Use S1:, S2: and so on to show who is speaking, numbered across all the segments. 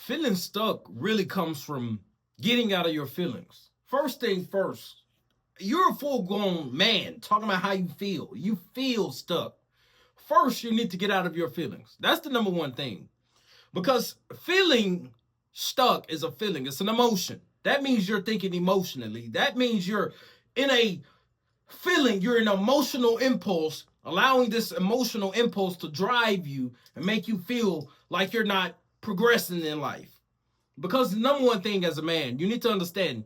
S1: Feeling stuck really comes from getting out of your feelings. First thing first, you're a full grown man talking about how you feel. You feel stuck. First, you need to get out of your feelings. That's the number one thing. Because feeling stuck is a feeling, it's an emotion. That means you're thinking emotionally. That means you're in a feeling, you're an emotional impulse, allowing this emotional impulse to drive you and make you feel like you're not progressing in life. Because the number one thing as a man, you need to understand,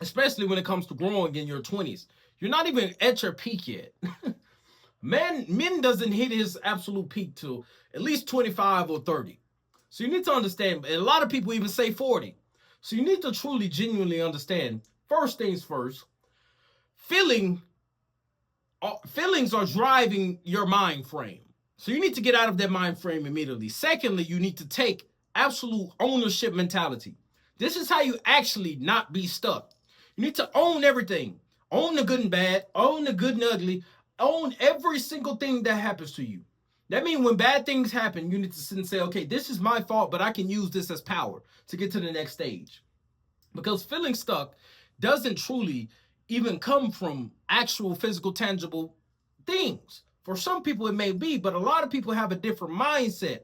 S1: especially when it comes to growing in your 20s, you're not even at your peak yet. Men doesn't hit his absolute peak till at least 25 or 30. So you need to understand, and a lot of people even say 40. So you need to truly, genuinely understand, first things first, feeling feelings are driving your mind frame. So you need to get out of that mind frame immediately. Secondly, you need to take absolute ownership mentality. This is how you actually not be stuck. You need to own everything. Own the good and bad, own the good and ugly, own every single thing that happens to you. That means when bad things happen, you need to sit and say, okay, this is my fault, but I can use this as power to get to the next stage. Because feeling stuck doesn't truly even come from actual physical, tangible things. For some people, it may be, but a lot of people have a different mindset.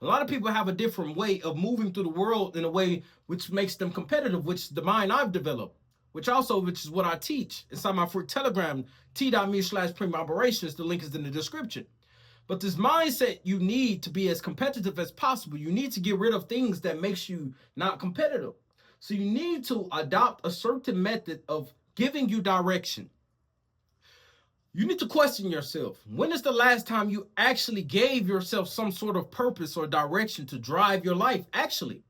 S1: A lot of people have a different way of moving through the world in a way which makes them competitive, which is the mind I've developed, which is what I teach inside my free Telegram, t.me/Preme operations. The link is in the description. But this mindset you need to be as competitive as possible. You need to get rid of things that makes you not competitive. So you need to adopt a certain method of giving you direction. You need to question yourself. When is the last time you actually gave yourself some sort of purpose or direction to drive your life? Actually,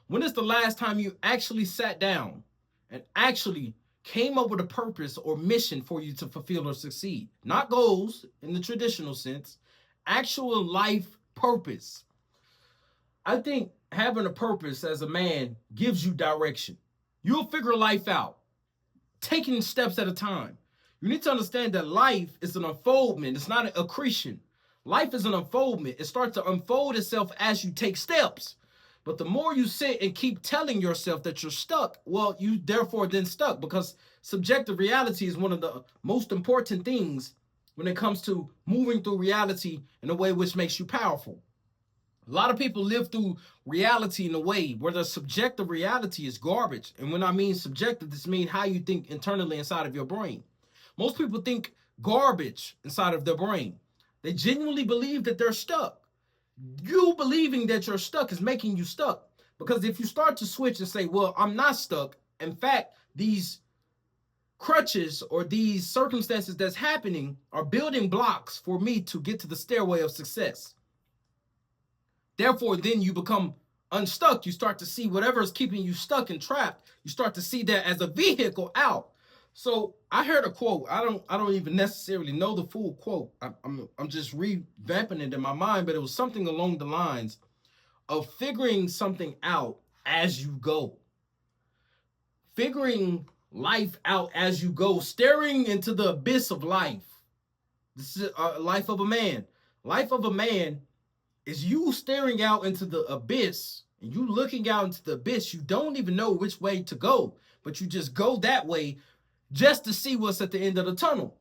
S1: when is the last time you actually sat down and actually came up with a purpose or mission for you to fulfill or succeed? Not goals in the traditional sense, actual life purpose. I think having a purpose as a man gives you direction. You'll figure life out, taking steps at a time. You need to understand that life is an unfoldment. It's not an accretion. Life is an unfoldment. It starts to unfold itself as you take steps. But the more you sit and keep telling yourself that you're stuck, well, you therefore then stuck, because subjective reality is one of the most important things when it comes to moving through reality in a way which makes you powerful. A lot of people live through reality in a way where the subjective reality is garbage. And when I mean subjective, this means how you think internally inside of your brain. Most people think garbage inside of their brain. They genuinely believe that they're stuck. You believing that you're stuck is making you stuck. Because if you start to switch and say, well, I'm not stuck. In fact, these crutches or these circumstances that's happening are building blocks for me to get to the stairway of success. Therefore, then you become unstuck. You start to see whatever is keeping you stuck and trapped. You start to see that as a vehicle out. So I heard a quote. I don't even necessarily know the full quote. I'm just revamping it in my mind, but it was something along the lines of figuring something out as you go. Figuring life out as you go, staring into the abyss of life. This is a life of a man. Life of a man is you staring out into the abyss, and you looking out into the abyss. You don't even know which way to go, but you just go that way just to see what's at the end of the tunnel,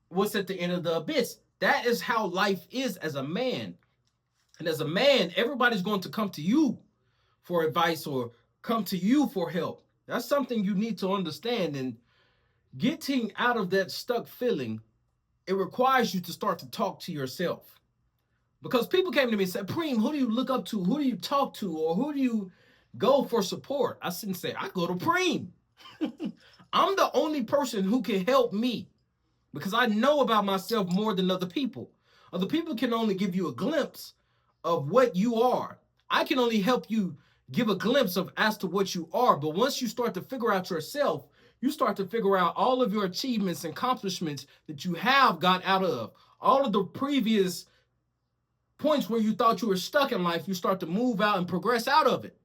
S1: what's at the end of the abyss. That is how life is as a man. And as a man, everybody's going to come to you for advice or come to you for help. That's something you need to understand. And getting out of that stuck feeling, it requires you to start to talk to yourself. Because people came to me and said, Preme, who do you look up to? Who do you talk to? Or who do you go for support? I didn't say, I go to Preme. I'm the only person who can help me because I know about myself more than other people. Other people can only give you a glimpse of what you are. I can only help you give a glimpse of as to what you are. But once you start to figure out yourself, you start to figure out all of your achievements and accomplishments that you have got out of. All of the previous points where you thought you were stuck in life, you start to move out and progress out of it.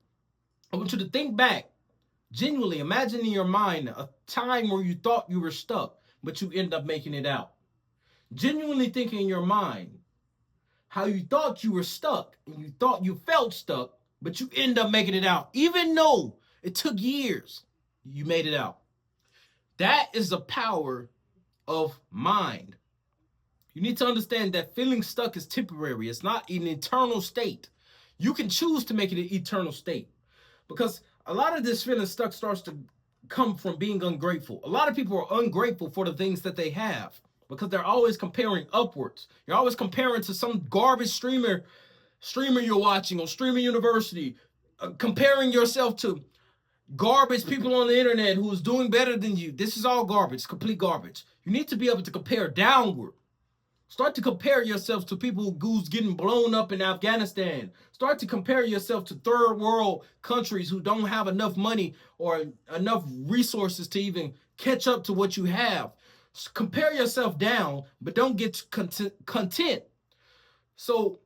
S1: I want you to think back. Genuinely imagine in your mind a time where you thought you were stuck, but you end up making it out. Genuinely thinking in your mind how you thought you were stuck and you thought you felt stuck, but you end up making it out. Even though it took years, you made it out. That is the power of mind. You need to understand that feeling stuck is temporary. It's not an eternal state. You can choose to make it an eternal state. Because a lot of this feeling stuck starts to come from being ungrateful. A lot of people are ungrateful for the things that they have because they're always comparing upwards. You're always comparing to some garbage streamer you're watching on Streamer University, comparing yourself to garbage people on the internet who is doing better than you. This is all garbage, complete garbage. You need to be able to compare downward. Start to compare yourselves to people who's getting blown up in Afghanistan. Start to compare yourself to third world countries who don't have enough money or enough resources to even catch up to what you have. Compare yourself down, but don't get content. So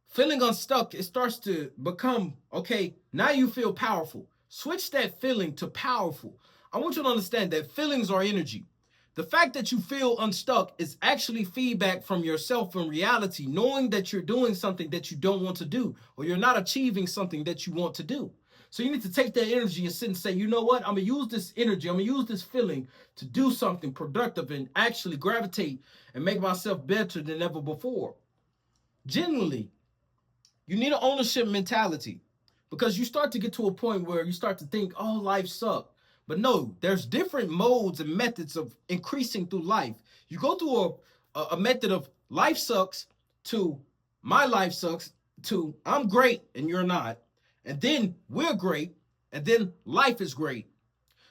S1: feeling unstuck, it starts to become, okay, now you feel powerful. Switch that feeling to powerful. I want you to understand that feelings are energy. The fact that you feel unstuck is actually feedback from yourself in reality, knowing that you're doing something that you don't want to do, or you're not achieving something that you want to do. So you need to take that energy and sit and say, you know what? I'm going to use this energy. I'm going to use this feeling to do something productive and actually gravitate and make myself better than ever before. Generally, you need an ownership mentality because you start to get to a point where you start to think, oh, life sucks. But no, there's different modes and methods of increasing through life. You go through a method of life sucks to my life sucks to I'm great and you're not. And then we're great and then life is great.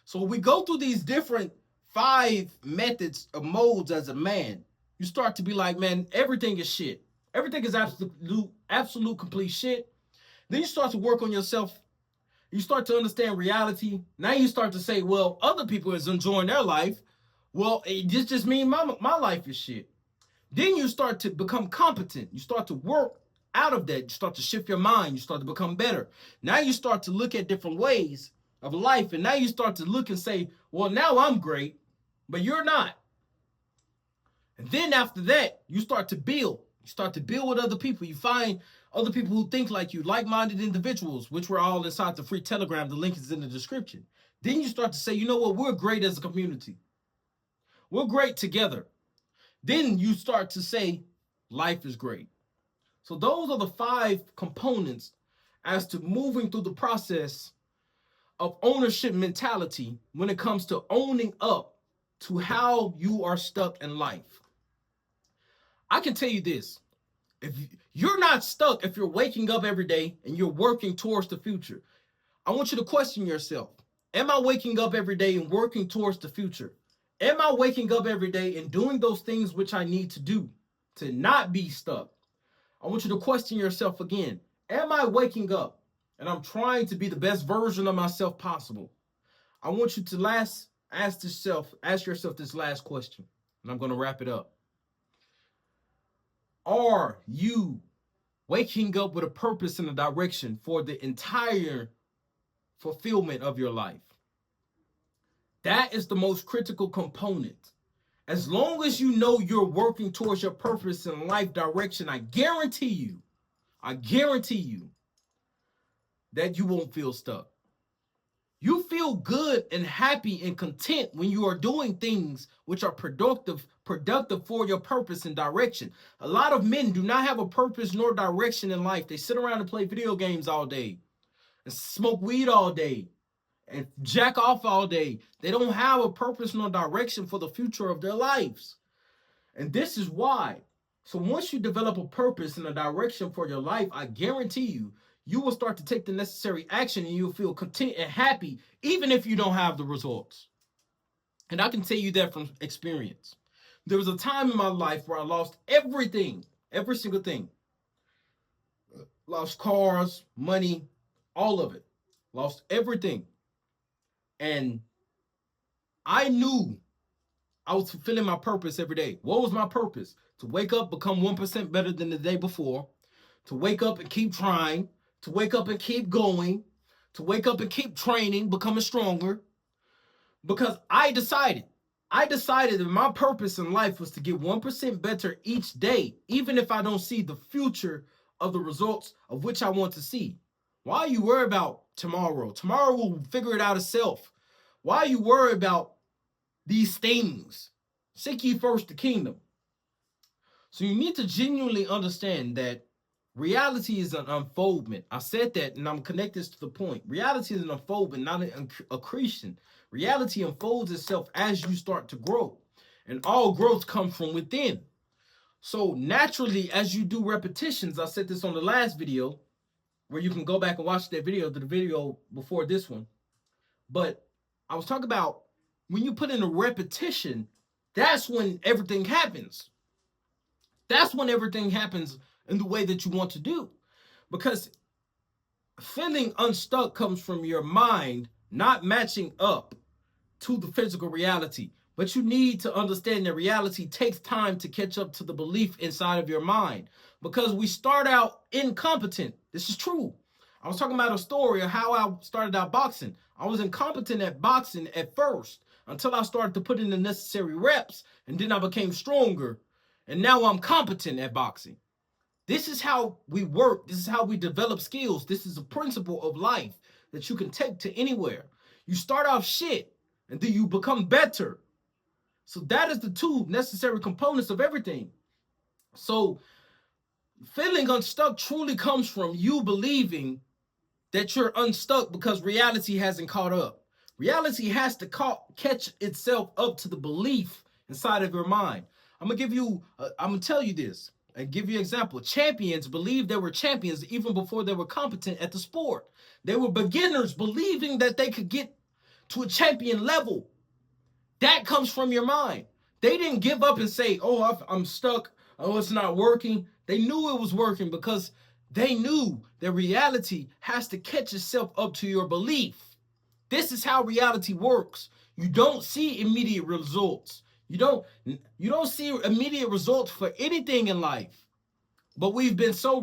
S1: So we go through these different 5 methods of modes as a man. You start to be like, man, everything is shit. Everything is absolute complete shit. Then you start to work on yourself. You start to understand reality. Now you start to say, well, other people is enjoying their life. Well, it just means my life is shit. Then you start to become competent. You start to work out of that. You start to shift your mind. You start to become better. Now you start to look at different ways of life. And now you start to look and say, well, now I'm great, but you're not. And then after that, you start to build. You start to build with other people. You find other people who think like you, like-minded individuals, which we're all inside the free Telegram. The link is in the description. Then you start to say, you know what? We're great as a community. We're great together. Then you start to say, life is great. So those are the 5 components as to moving through the process of ownership mentality when it comes to owning up to how you are stuck in life. I can tell you this. If you're not stuck, if you're waking up every day and you're working towards the future, I want you to question yourself. Am I waking up every day and working towards the future? Am I waking up every day and doing those things which I need to do to not be stuck? I want you to question yourself again. Am I waking up and I'm trying to be the best version of myself possible? I want you to ask yourself this last question, and I'm going to wrap it up. Are you waking up with a purpose and a direction for the entire fulfillment of your life? That is the most critical component. As long as you know you're working towards your purpose and life direction, I guarantee you that you won't feel stuck. You feel good and happy and content when you are doing things which are productive for your purpose and direction. A lot of men do not have a purpose nor direction in life. They sit around and play video games all day and smoke weed all day and jack off all day. They don't have a purpose nor direction for the future of their lives. And this is why. So once you develop a purpose and a direction for your life, I guarantee you will start to take the necessary action and you'll feel content and happy, even if you don't have the results. And I can tell you that from experience. There was a time in my life where I lost everything, every single thing. Lost cars, money, all of it. Lost everything. And I knew I was fulfilling my purpose every day. What was my purpose? To wake up, become 1% better than the day before. To wake up and keep trying. To wake up and keep going. To wake up and keep training, becoming stronger. Because I decided that my purpose in life was to get 1% better each day, even if I don't see the future of the results of which I want to see. Why are you worried about tomorrow? Tomorrow will figure it out itself. Why are you worried about these things? Seek ye first the kingdom. So you need to genuinely understand that reality is an unfoldment. I said that, and I'm connecting this to the point. Reality is an unfoldment, not an accretion. Reality unfolds itself as you start to grow, and all growth comes from within. So naturally, as you do repetitions, I said this on the last video, where you can go back and watch that video, the video before this one. But I was talking about when you put in a repetition, that's when everything happens. That's when everything happens in the way that you want to do. Because feeling unstuck comes from your mind not matching up to the physical reality. But you need to understand that reality takes time to catch up to the belief inside of your mind. Because we start out incompetent. This is true. I was talking about a story of how I started out boxing. I was incompetent at boxing at first until I started to put in the necessary reps, and then I became stronger. And now I'm competent at boxing. This is how we work. This is how we develop skills. This is a principle of life that you can take to anywhere. You start off shit, and then you become better. So that is the two necessary components of everything. So feeling unstuck truly comes from you believing that you're unstuck because reality hasn't caught up. Reality has to catch itself up to the belief inside of your mind. I'm gonna tell you this and give you an example. Champions believed they were champions even before they were competent at the sport. They were beginners believing that they could get to a champion level. That comes from your mind. They didn't give up and say, oh, I'm stuck. Oh, it's not working. They knew it was working because they knew that reality has to catch itself up to your belief. This is how reality works. You don't see immediate results. You don't see immediate results for anything in life. But we've been so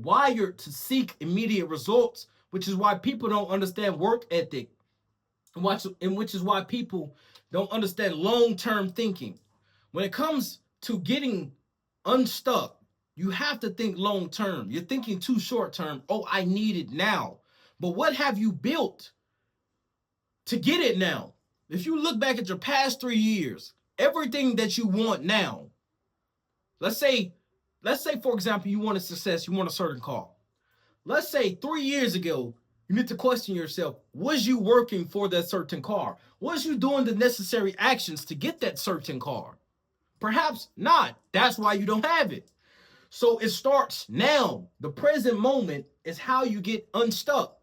S1: wired to seek immediate results, which is why people don't understand work ethic, and which is why people don't understand long-term thinking. When it comes to getting unstuck, you have to think long-term. You're thinking too short-term. Oh, I need it now. But what have you built to get it now? If you look back at your past 3 years, everything that you want now, let's say, for example, you want a success, you want a certain car. Let's say 3 years ago, you need to question yourself, was you working for that certain car? Was you doing the necessary actions to get that certain car? Perhaps not. That's why you don't have it. So it starts now. The present moment is how you get unstuck.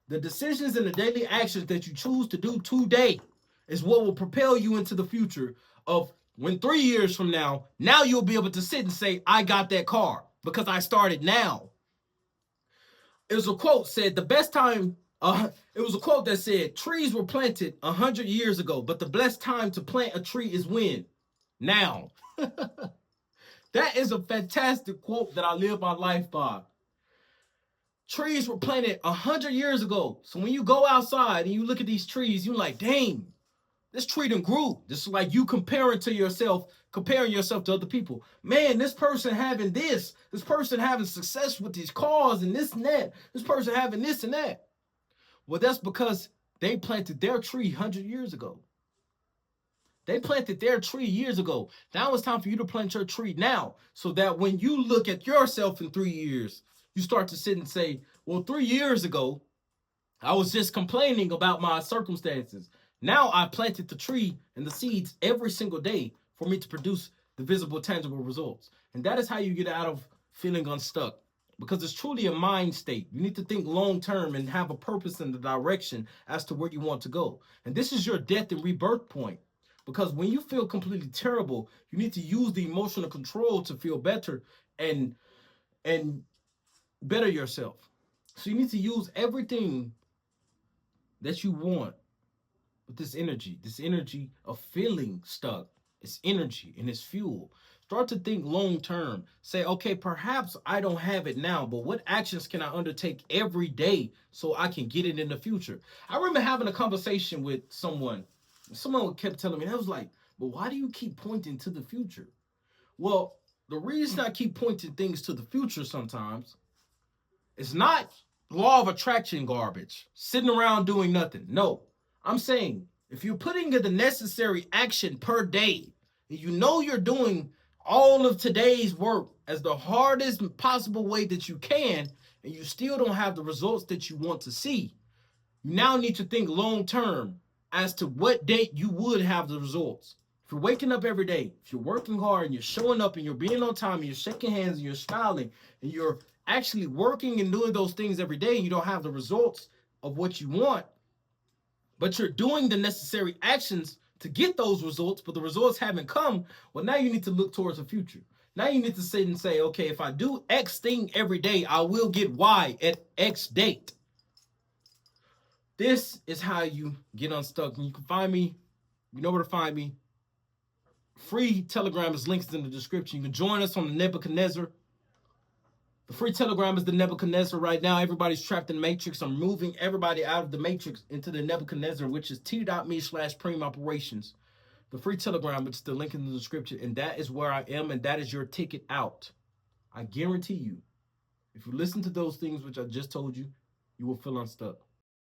S1: The decisions and the daily actions that you choose to do today is what will propel you into the future of when 3 years from now you'll be able to sit and say, I got that car because I started now. It was a quote said, it was a quote that said, trees were planted 100 years ago, but the best time to plant a tree is when? Now. That is a fantastic quote that I live my life by. Trees were planted 100 years ago. So when you go outside and you look at these trees, you're like, dang, this tree done grew. This is like you comparing yourself to other people. Man, this person having this person having success with these cars and this and that. This person having this and that. Well, that's because they planted their tree 100 years ago. They planted their tree years ago. Now it's time for you to plant your tree now, so that when you look at yourself in 3 years, you start to sit and say, well, 3 years ago, I was just complaining about my circumstances. Now I planted the tree and the seeds every single day for me to produce the visible, tangible results. And that is how you get out of feeling unstuck, because it's truly a mind state. You need to think long term and have a purpose and the direction as to where you want to go. And this is your death and rebirth point. Because when you feel completely terrible, you need to use the emotional control to feel better and better yourself. So you need to use everything that you want with this energy of feeling stuck. It's energy and it's fuel. Start to think long term. Say, okay, perhaps I don't have it now, but what actions can I undertake every day so I can get it in the future? I remember having a conversation with someone. Someone kept telling me, I was like, but why do you keep pointing to the future? Well, the reason I keep pointing things to the future sometimes It's not law of attraction garbage, sitting around doing nothing. No, I'm saying if you're putting in the necessary action per day, and you know you're doing all of today's work as the hardest possible way that you can, and you still don't have the results that you want to see, you now need to think long term as to what date you would have the results. If you're waking up every day, if you're working hard and you're showing up and you're being on time and you're shaking hands and you're smiling and you're actually working and doing those things every day and you don't have the results of what you want, but you're doing the necessary actions to get those results, but the results haven't come, well, now you need to look towards the future. Now you need to sit and say, okay, if I do X thing every day, I will get Y at X date. This is how you get unstuck. And you can find me, you know where to find me. Free Telegram is linked in the description. You can join us on the Nebuchadnezzar. The free Telegram is the Nebuchadnezzar right now. Everybody's trapped in the Matrix. I'm moving everybody out of the Matrix into the Nebuchadnezzar, which is t.me/Preme operations. The free Telegram, it's the link in the description. And that is where I am, and that is your ticket out. I guarantee you, if you listen to those things which I just told you, you will feel unstuck.